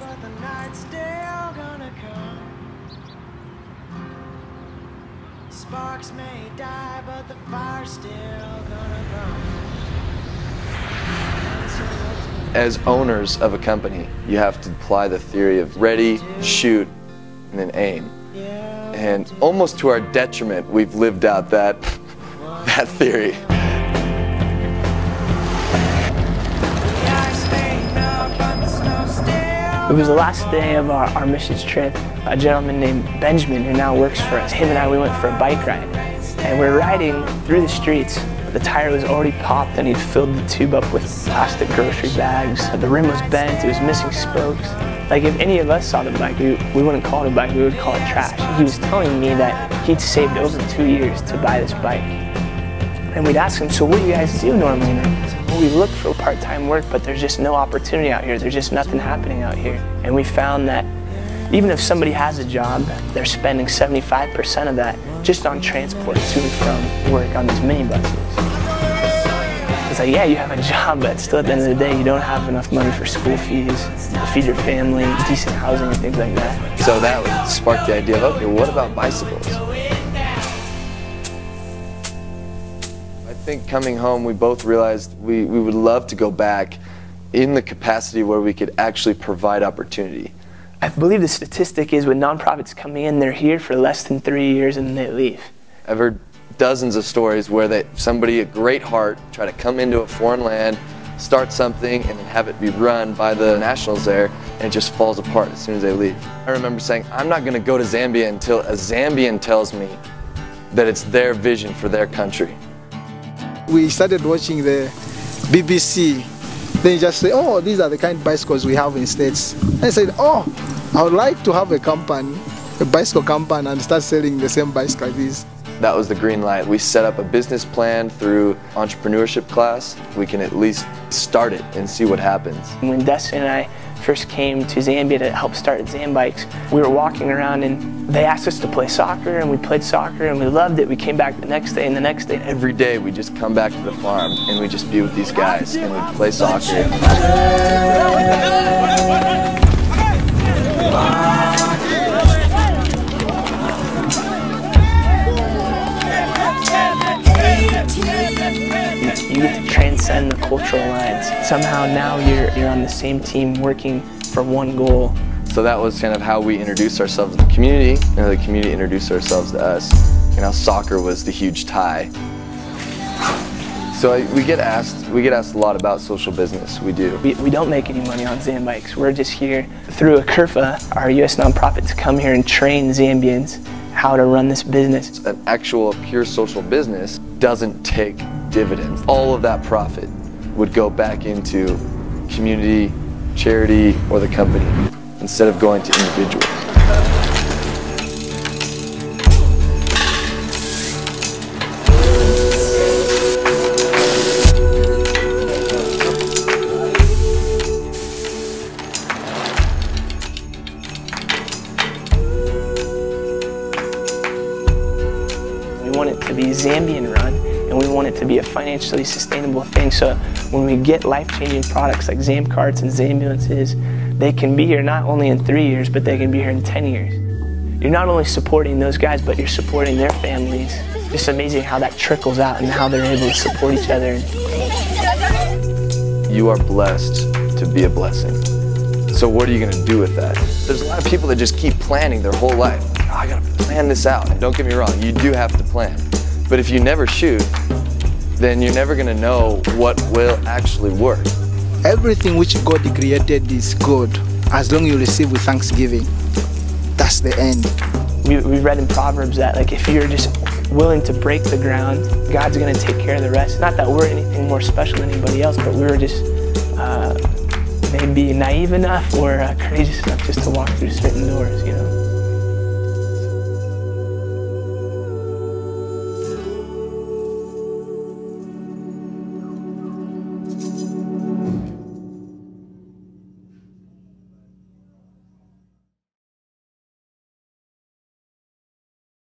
but the night's still gonna come. Sparks may die, but the fire's still gonna burn. As owners of a company, you have to apply the theory of ready, shoot, and then aim. And almost to our detriment, we've lived out that theory. It was the last day of our missions trip. A gentleman named Benjamin, who now works for us, him and I, we went for a bike ride. And we're riding through the streets. The tire was already popped and he'd filled the tube up with plastic grocery bags. The rim was bent, it was missing spokes. Like if any of us saw the bike, we wouldn't call it a bike, we would call it trash. He was telling me that he'd saved over 2 years to buy this bike. And we'd ask him, so what do you guys do normally? Well, we look for part-time work, but there's just no opportunity out here. There's just nothing happening out here. And we found that even if somebody has a job, they're spending 75% of that just on transport to and from work on these minibuses. It's like, yeah, you have a job, but still at the end of the day, you don't have enough money for school fees, to feed your family, decent housing, and things like that. So that sparked the idea of, okay, what about bicycles? I think coming home, we both realized we would love to go back in the capacity where we could actually provide opportunity. I believe the statistic is when nonprofits come in, they're here for less than 3 years and then they leave. I've heard dozens of stories where somebody, a great heart, try to come into a foreign land, start something, and then have it be run by the nationals there, and it just falls apart as soon as they leave. I remember saying, I'm not going to go to Zambia until a Zambian tells me that it's their vision for their country. We started watching the BBC. They just say, oh, these are the kind of bicycles we have in States. I said, oh, I would like to have a company, a bicycle company, and start selling the same bikes like these. That was the green light. We set up a business plan through entrepreneurship class. We can at least start it and see what happens. When Dustin and I first came to Zambia to help start Zambikes, we were walking around and they asked us to play soccer, and we played soccer and we loved it. We came back the next day and the next day. Every day we just come back to the farm and we just be with these guys and we play soccer. You get to transcend the cultural lines. Somehow now you're on the same team working for one goal. So that was kind of how we introduced ourselves to the community, and the community introduced ourselves to us. And how soccer was the huge tie. So we get asked a lot about social business. We do. We don't make any money on Zambikes. We're just here through ACURFA, our U.S. nonprofit, to come here and train Zambians how to run this business. An actual pure social business doesn't take dividends. All of that profit would go back into community, charity, or the company instead of going to individuals. We want it to be Zambian run, and we want it to be a financially sustainable thing, so when we get life-changing products like Zamcarts and Zambulances, they can be here not only in 3 years, but they can be here in 10 years. You're not only supporting those guys, but you're supporting their families. It's just amazing how that trickles out and how they're able to support each other. You are blessed to be a blessing. So what are you going to do with that? There's a lot of people that just keep planning their whole life. Oh, I got to plan this out. And don't get me wrong, you do have to plan. But if you never shoot, then you're never going to know what will actually work. Everything which God created is good, as long as you receive with thanksgiving. That's the end. We read in Proverbs that if you're just willing to break the ground, God's going to take care of the rest. Not that we're anything more special than anybody else, but we were just maybe naive enough or courageous enough just to walk through certain doors,